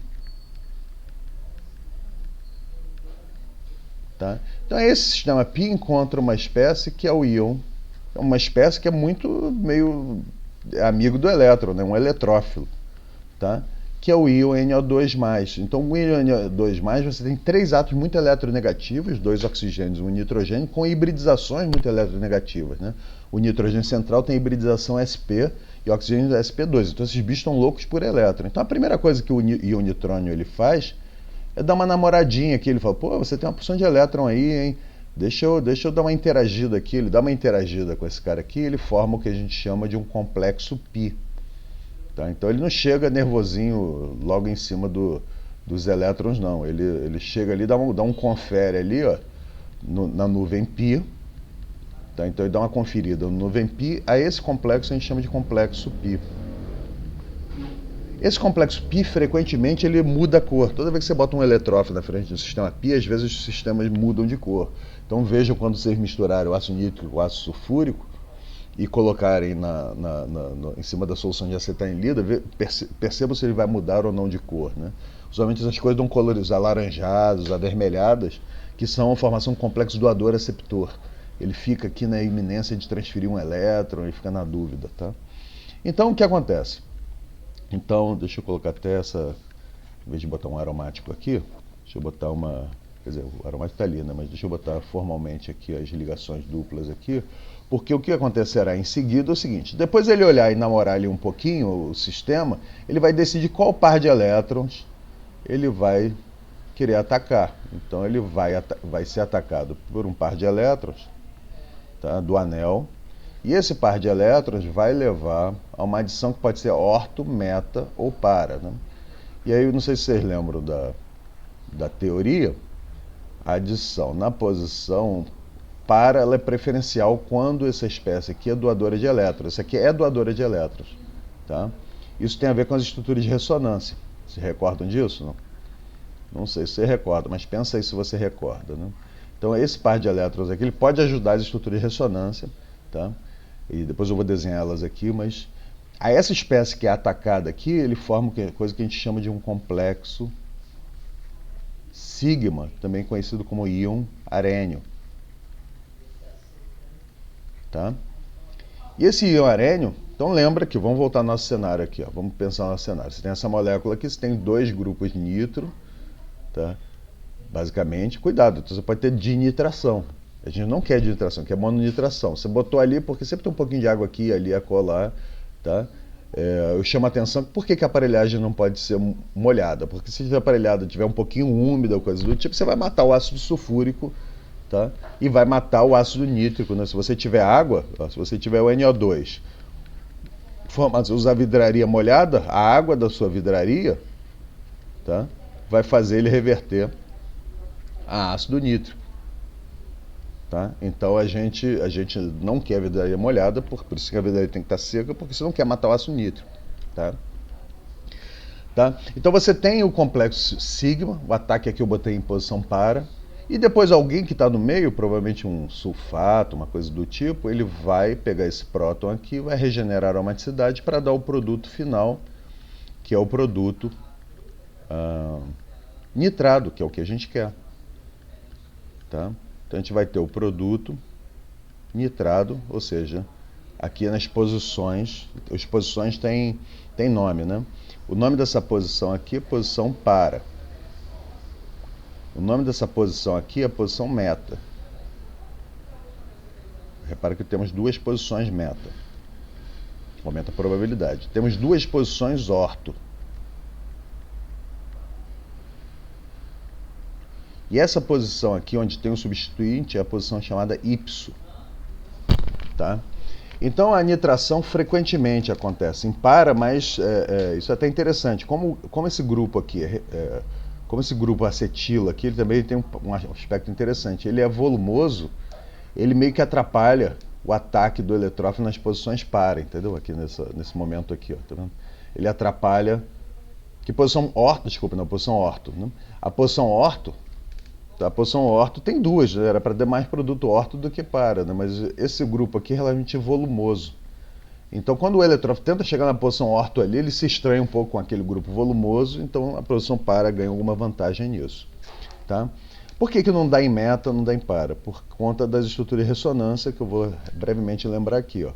Tá? Então esse sistema π encontra uma espécie que é o íon, uma espécie que é meio amigo do elétron, né? Um eletrófilo, tá? Que é o íon NO2+. Então, o íon NO2+, você tem 3 átomos muito eletronegativos, 2 oxigênios e um nitrogênio, com hibridizações muito eletronegativas, né? O nitrogênio central tem hibridização sp e o oxigênio sp2. Então, esses bichos estão loucos por elétron. Então, a primeira coisa que o íon nitrônio ele faz é dar uma namoradinha aqui. Ele fala, pô, você tem uma porção de elétron aí, hein? Deixa eu dar uma interagida aqui. Ele dá uma interagida com esse cara aqui, ele forma o que a gente chama de um complexo π. Tá? Então ele não chega nervosinho logo em cima dos elétrons, não. Ele chega ali, dá um confere ali, ó, na nuvem π. Tá? Então ele dá uma conferida na nuvem π. A esse complexo a gente chama de complexo π. Esse complexo π, frequentemente, ele muda a cor. Toda vez que você bota um eletrófilo na frente do sistema π, às vezes os sistemas mudam de cor. Então vejam quando vocês misturarem o ácido nítrico com o ácido sulfúrico e colocarem em cima da solução de acetanilida, percebam se ele vai mudar ou não de cor, né? Usualmente essas coisas dão cores alaranjadas, avermelhadas, que são a formação do complexo doador-aceptor. Ele fica aqui na iminência de transferir um elétron e fica na dúvida, tá? Então, o que acontece? Então, deixa eu colocar até essa, em vez de botar um aromático aqui, deixa eu botar uma, quer dizer, o aromático está ali, né? Mas deixa eu botar formalmente aqui as ligações duplas aqui, porque o que acontecerá em seguida é o seguinte: depois ele olhar e namorar ali um pouquinho o sistema, ele vai decidir qual par de elétrons ele vai querer atacar. Então ele vai ser atacado por um par de elétrons, tá, do anel, e esse par de elétrons vai levar a uma adição que pode ser orto, meta ou para, né? E aí, eu não sei se vocês lembram da teoria, a adição na posição para, ela é preferencial quando essa espécie aqui é doadora de elétrons. Essa aqui é doadora de elétrons, tá? Isso tem a ver com as estruturas de ressonância. Se recordam disso? Não? Não sei se você recorda, mas pensa aí se você recorda, né? Então esse par de elétrons aqui, ele pode ajudar as estruturas de ressonância, tá? E depois eu vou desenhar elas aqui, mas a essa espécie que é atacada aqui, ele forma uma coisa que a gente chama de um complexo sigma, também conhecido como íon arênio, tá? E esse íon arênio, então lembra que, vamos voltar ao nosso cenário aqui, ó, vamos pensar no nosso cenário. Você tem essa molécula aqui, você tem dois grupos nitro, tá? Basicamente, cuidado, você pode ter dinitração. A gente não quer dinitração, quer mononitração. Você botou ali porque sempre tem um pouquinho de água aqui e ali a colar, tá? Eu chamo a atenção, por que a aparelhagem não pode ser molhada? Porque se a aparelhada tiver um pouquinho úmida ou coisa do tipo, você vai matar o ácido sulfúrico, tá? E vai matar o ácido nítrico, né? Se você tiver água, ó, se você tiver o NO2, usar vidraria molhada, a água da sua vidraria, tá, vai fazer ele reverter a ácido nítrico, tá? Então a gente não quer a vidraria molhada, por isso que a vidraria tem que estar seca, porque você não quer matar o ácido nítrico, tá? Tá? Então você tem o complexo sigma, o ataque aqui eu botei em posição para, e depois alguém que está no meio, provavelmente um sulfato, uma coisa do tipo, ele vai pegar esse próton aqui, vai regenerar a aromaticidade para dar o produto final, que é o produto nitrado, que é o que a gente quer. Tá? Então a gente vai ter o produto nitrado, ou seja, aqui nas posições, as posições têm nome, né? O nome dessa posição aqui é posição para. O nome dessa posição aqui é a posição meta. Repara que temos duas posições meta. Aumenta a probabilidade. Temos duas posições orto. E essa posição aqui, onde tem o substituinte, é a posição chamada ipso. Tá? Então a nitração frequentemente acontece em para, mas isso é até interessante. Como esse grupo aqui, como esse grupo acetilo aqui, ele também tem um aspecto interessante. Ele é volumoso, ele meio que atrapalha o ataque do eletrófilo nas posições para, entendeu? Aqui nesse momento aqui, ó, tá vendo? Ele atrapalha. Que posição orto? Desculpa, não, posição orto. Né? A posição orto tem duas, né? Era para ter mais produto orto do que para, né? Mas esse grupo aqui é relativamente volumoso. Então, quando o eletrófilo tenta chegar na posição orto ali, ele se estranha um pouco com aquele grupo volumoso, então a posição para ganha alguma vantagem nisso. Tá? Por que não dá em meta, não dá em para? Por conta das estruturas de ressonância, que eu vou brevemente lembrar aqui. Ó.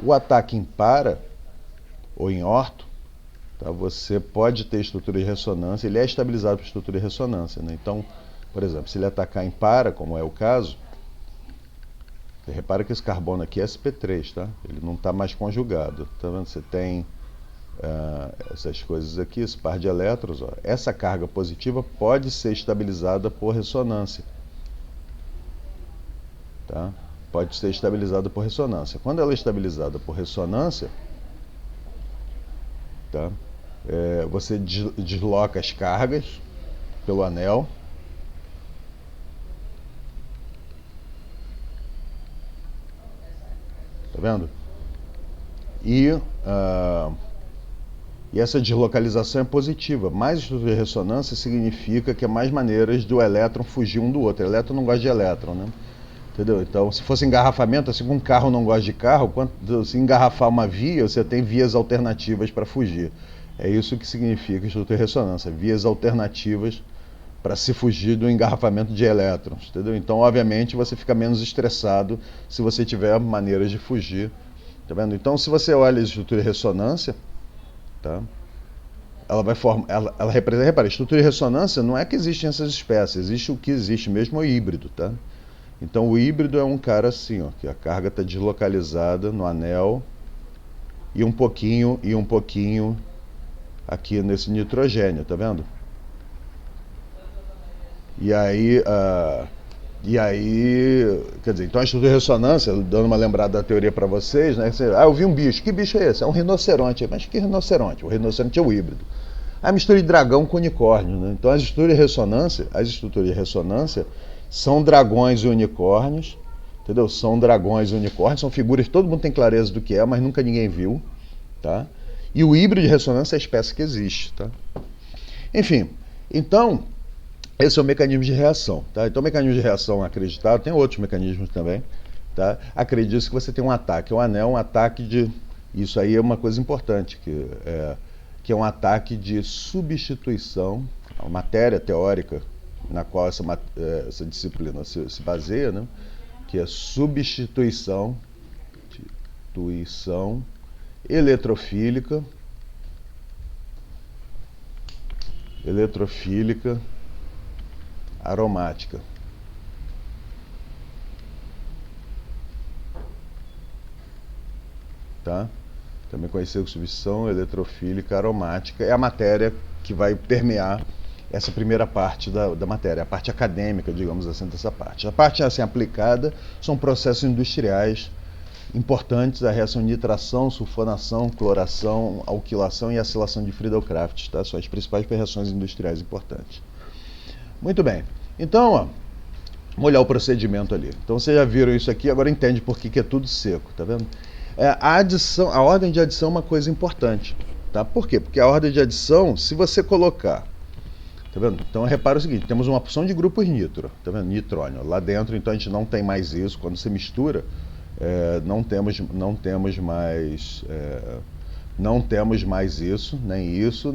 O ataque em para, ou em orto, tá? Você pode ter estrutura de ressonância, ele é estabilizado por estrutura de ressonância. Né? Então, por exemplo, se ele atacar em para, como é o caso, você repara que esse carbono aqui é sp3, tá? Ele não está mais conjugado. Tá vendo? Você tem essas coisas aqui, esse par de elétrons. Ó. Essa carga positiva pode ser estabilizada por ressonância. Tá? Pode ser estabilizada por ressonância. Quando ela é estabilizada por ressonância, tá? Você desloca as cargas pelo anel. Tá vendo? E E essa deslocalização é positiva. Mais estrutura de ressonância significa que é mais maneiras do elétron fugir um do outro. O elétron não gosta de elétron, né? Entendeu? Então, se fosse engarrafamento, assim como um carro não gosta de carro, se engarrafar uma via, você tem vias alternativas para fugir. É isso que significa estrutura de ressonância, vias alternativas para se fugir do engarrafamento de elétrons, entendeu? Então, obviamente, você fica menos estressado se você tiver maneiras de fugir, tá vendo? Então, se você olha a estrutura de ressonância, tá? Ela vai formar, ela representa, repara, a estrutura de ressonância não é que existem essas espécies, existe o que existe mesmo, é o híbrido, tá? Então, o híbrido é um cara assim, ó, que a carga está deslocalizada no anel e um pouquinho aqui nesse nitrogênio, tá vendo? E aí, quer dizer, então a estrutura de ressonância, dando uma lembrada da teoria para vocês, né? Eu vi um bicho, que bicho é esse? É um rinoceronte. Mas que rinoceronte? O rinoceronte é o híbrido. A mistura de dragão com unicórnio, né? Então as estruturas de ressonância são dragões e unicórnios, entendeu? São dragões e unicórnios, são figuras que todo mundo tem clareza do que é, mas nunca ninguém viu, tá? E o híbrido de ressonância é a espécie que existe, tá? Enfim, então, esse é o mecanismo de reação, tá? Então, o mecanismo de reação acreditado, tem outros mecanismos também, tá? Acredita-se que você tem um ataque, o anel é um ataque de... Isso aí é uma coisa importante, que é um ataque de substituição, a matéria teórica na qual essa disciplina se baseia, né? Que é substituição eletrofílica aromática. Tá? Também conhecido como substituição eletrofílica aromática, é a matéria que vai permear essa primeira parte da matéria, a parte acadêmica, digamos assim, dessa parte. A parte assim, aplicada são processos industriais importantes, a reação de nitração, sulfonação, cloração, alquilação e acilação de Friedel-Crafts, tá? São as principais reações industriais importantes. Muito bem. Então, ó, vamos olhar o procedimento ali. Então, vocês já viram isso aqui, agora entende por que é tudo seco, tá vendo? A ordem de adição é uma coisa importante, tá? Por quê? Porque a ordem de adição, se você colocar, tá vendo? Então, repara o seguinte, temos uma porção de grupos nitro, tá vendo? Nitrônio. Lá dentro, então, a gente não tem mais isso. Quando você mistura, não temos mais isso, nem isso,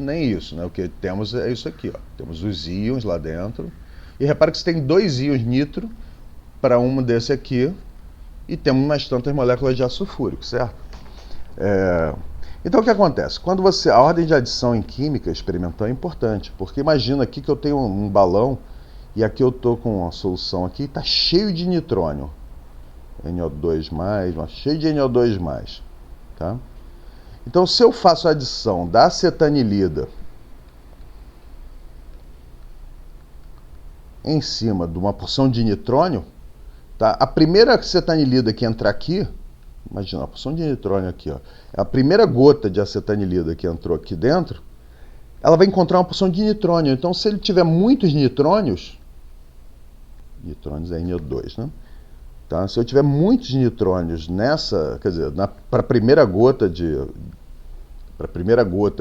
né? O que temos é isso aqui, ó. Temos os íons lá dentro. E repara que você tem 2 íons nitro para um desse aqui, e temos umas tantas moléculas de ácido sulfúrico, certo? Então o que acontece? Quando a ordem de adição em química experimental é importante, porque imagina aqui que eu tenho um balão e aqui eu estou com uma solução aqui e está cheio de nitrônio, NO2+, cheio de NO2+, tá? Então se eu faço a adição da acetanilida em cima de uma porção de nitrônio, tá? A primeira acetanilida que entrar aqui, imagina, a porção de nitrônio aqui, ó, a primeira gota de acetanilida que entrou aqui dentro, ela vai encontrar uma porção de nitrônio. Então, se ele tiver muitos nitrônios é NO2, né? Tá? Se eu tiver muitos nitrônios nessa, quer dizer, para a primeira gota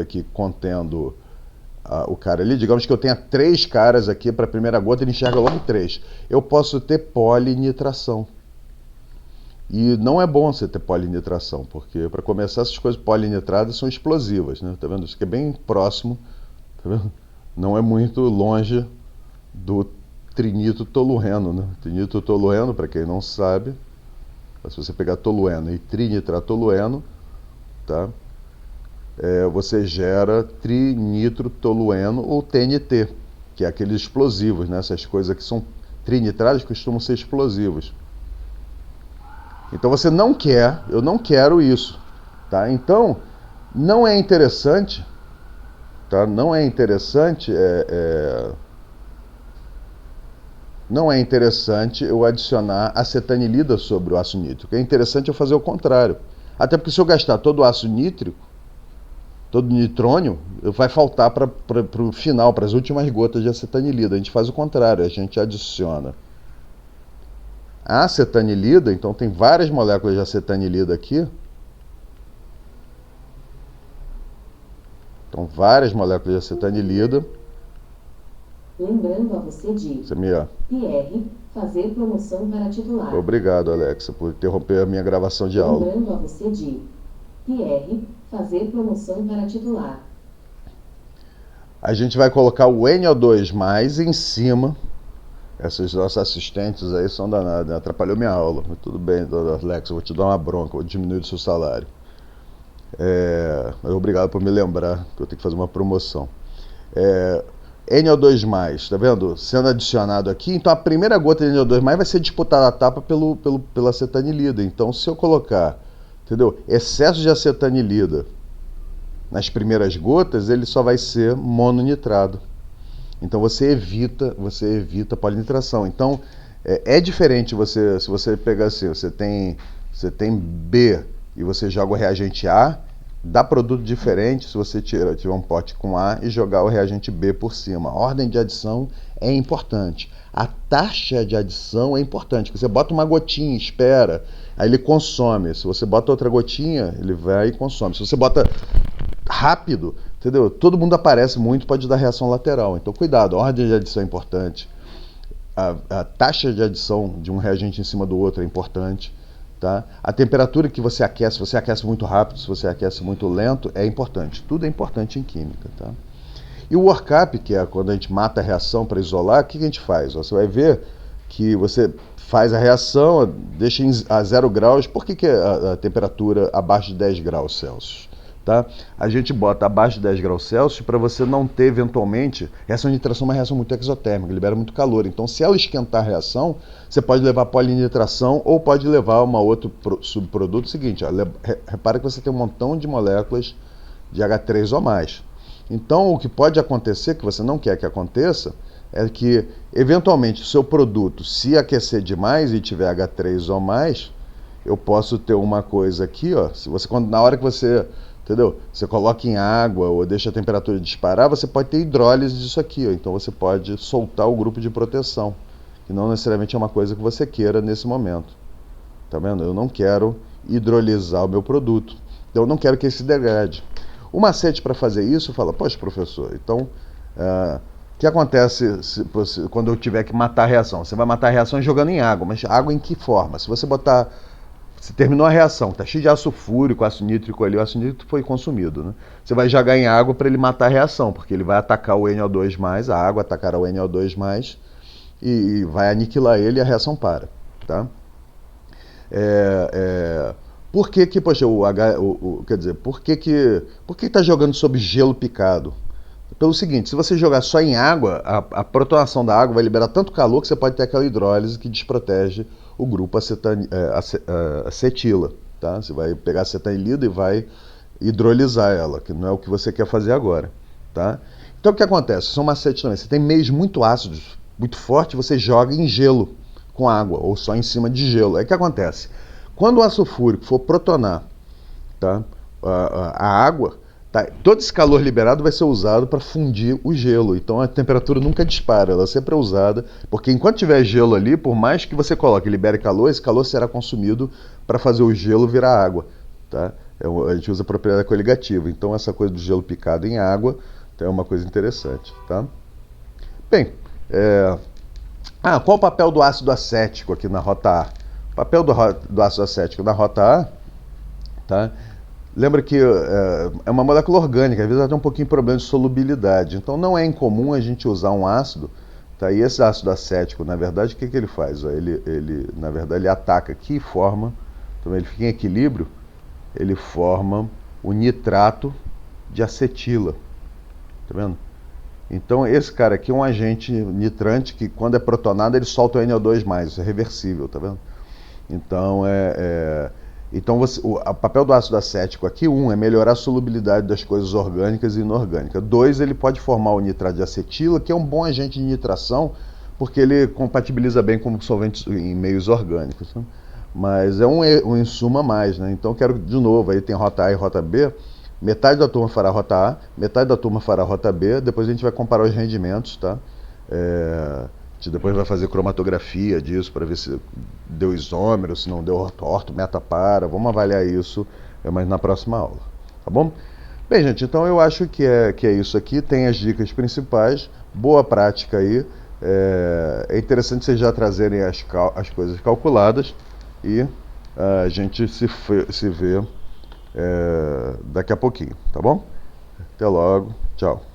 aqui contendo o cara ali, digamos que eu tenha 3 caras aqui para a primeira gota, ele enxerga logo 3. Eu posso ter polinitração. E não é bom você ter polinitração, porque para começar essas coisas polinitradas são explosivas, né? Tá vendo? Isso aqui é bem próximo, tá vendo? Não é muito longe do trinitrotolueno, né? Trinitrotolueno, para quem não sabe, se você pegar tolueno e trinitratolueno, tá? Você gera trinitrotolueno ou TNT, que é aqueles explosivos, né? Essas coisas que são trinitradas costumam ser explosivos. Então você não quer, eu não quero isso, tá? Então não é interessante, tá? Não é interessante eu adicionar acetanilida sobre o ácido nítrico. É interessante eu fazer o contrário. Até porque se eu gastar todo o ácido nítrico, todo o nitrônio, vai faltar para o final, para as últimas gotas de acetanilida. A gente faz o contrário, a gente adiciona a acetanilida, então tem várias moléculas de acetanilida aqui. Então, várias moléculas de acetanilida. Lembrando a você de Pierre, fazer promoção para titular. Obrigado, Alexa, por interromper a minha gravação de aula. Lembrando a você de Pierre, fazer promoção para titular. A gente vai colocar o NO2+ em cima. Essas nossas assistentes aí são danadas, atrapalhou minha aula. Mas tudo bem, Alexa, vou te dar uma bronca, vou diminuir o seu salário. Mas obrigado por me lembrar que eu tenho que fazer uma promoção. NO2+, tá vendo? Sendo adicionado aqui, então a primeira gota de NO2+ vai ser disputada a tapa pela acetanilida. Então, se eu colocar, entendeu? Excesso de acetanilida nas primeiras gotas, ele só vai ser mononitrado. Então você evita a polinitração. Então é diferente se você pegar assim, você tem B e você joga o reagente A, dá produto diferente se você tiver um pote com A e jogar o reagente B por cima. A ordem de adição é importante. A taxa de adição é importante. Você bota uma gotinha, espera, aí ele consome. Se você bota outra gotinha, ele vai e consome. Se você bota rápido, entendeu? Todo mundo aparece muito, pode dar reação lateral. Então, cuidado, a ordem de adição é importante. A taxa de adição de um reagente em cima do outro é importante. Tá? A temperatura que você aquece, se você aquece muito rápido, se você aquece muito lento, é importante. Tudo é importante em química. Tá? E o workup, que é quando a gente mata a reação para isolar, o que a gente faz? Você vai ver que você faz a reação, deixa a 0 graus. Por que a temperatura abaixo de 10 graus Celsius? Tá? A gente bota abaixo de 10 graus Celsius para você não ter, eventualmente, reação de nitração é uma reação muito exotérmica, libera muito calor. Então, se ela esquentar a reação, você pode levar polinitração ou pode levar uma outro subproduto. Seguinte, ó, repara que você tem um montão de moléculas de H3 ou mais. Então, o que pode acontecer, que você não quer que aconteça, é que, eventualmente, o seu produto, se aquecer demais e tiver H3 ou mais, eu posso ter uma coisa aqui, ó, na hora que você... Entendeu? Você coloca em água ou deixa a temperatura disparar, você pode ter hidrólise disso aqui. Ó. Então você pode soltar o grupo de proteção, que não necessariamente é uma coisa que você queira nesse momento. Tá vendo? Eu não quero hidrolisar o meu produto. Então eu não quero que ele se degrade. O macete para fazer isso, fala, poxa, professor, então o que acontece quando eu tiver que matar a reação? Você vai matar a reação jogando em água, mas água em que forma? Se você botar... Você terminou a reação, está cheio de ácido fúrico, ácido nítrico ali, o ácido nítrico foi consumido. Né? Você vai jogar em água para ele matar a reação, porque ele vai atacar o NO2+, a água atacará o NO2+, e vai aniquilar ele e a reação para. Tá? Por que que, poxa, quer dizer, por que está jogando sob gelo picado? Pelo seguinte, se você jogar só em água, a protonação da água vai liberar tanto calor que você pode ter aquela hidrólise que desprotege o grupo acetila. Tá? Você vai pegar a acetanilida e vai hidrolisar ela, que não é o que você quer fazer agora. Tá? Então o que acontece? São macetes também. Você tem meios muito ácidos, muito fortes, você joga em gelo com água, ou só em cima de gelo. Aí o que acontece? Quando o ácido fúrico for protonar, tá? A água... Tá, todo esse calor liberado vai ser usado para fundir o gelo, então a temperatura nunca dispara, ela sempre é usada, porque enquanto tiver gelo ali, por mais que você coloque e libere calor, esse calor será consumido para fazer o gelo virar água. Tá? A gente usa a propriedade coligativa, então essa coisa do gelo picado em água é uma coisa interessante. Tá? Bem, qual o papel do ácido acético aqui na rota A? O papel do ácido acético na rota A, tá? Lembra que é uma molécula orgânica, às vezes ela tem um pouquinho de problema de solubilidade. Então não é incomum a gente usar um ácido, tá? E esse ácido acético, na verdade, o que ele faz? Na verdade, ele ataca aqui e forma, então ele fica em equilíbrio, ele forma o nitrato de acetila. Tá vendo? Então esse cara aqui é um agente nitrante que quando é protonado ele solta o NO2+, isso é reversível, tá vendo? Então Então, o papel do ácido acético aqui, é melhorar a solubilidade das coisas orgânicas e inorgânicas. 2, ele pode formar o nitrato de acetila, que é um bom agente de nitração, porque ele compatibiliza bem com solventes em meios orgânicos. Né? Mas é um insumo a mais. Né? Então, quero, de novo, aí tem rota A e rota B. Metade da turma fará a rota A, metade da turma fará a rota B. Depois a gente vai comparar os rendimentos, tá? A gente depois vai fazer cromatografia disso para ver se deu isômero, se não deu orto, meta para. Vamos avaliar isso, mas na próxima aula. Tá bom? Bem, gente, então eu acho que é isso aqui. Tem as dicas principais. Boa prática aí. É interessante vocês já trazerem as coisas calculadas e a gente se vê daqui a pouquinho, tá bom? Até logo. Tchau.